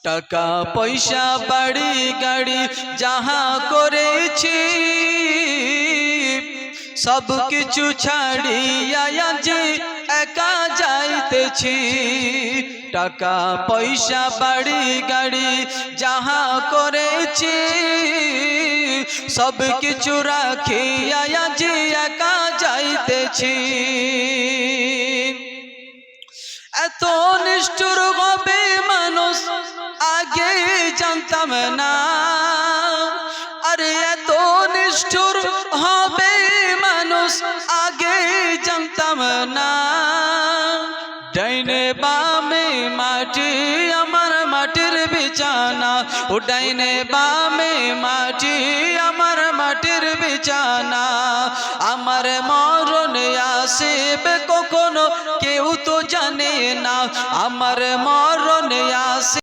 টাকা পয়সা বাড়ি গাড়ি যাহা করেছি সব কিছু ছাড়িয়া যে একা যাইতেছি। টাকা পয়সা বাড়ি গাড়ি যাহা করেছি সব কিছু রাখিয়া যে একা যাইতেছি। এত নিষ্ঠুর হবে মানুষ আগে জানতাম না, আরে এত নিষ্ঠুর হবে মানুষ আগে জানতাম না। ডাইনে বামে মাটি আমার মাটির বিছানা, ও ডাইনে বামে মাটি আমার মাটির বিছানা। আমার মরণ আসিবে কখনো কেউ তো জানে না, আমার মরণ আসে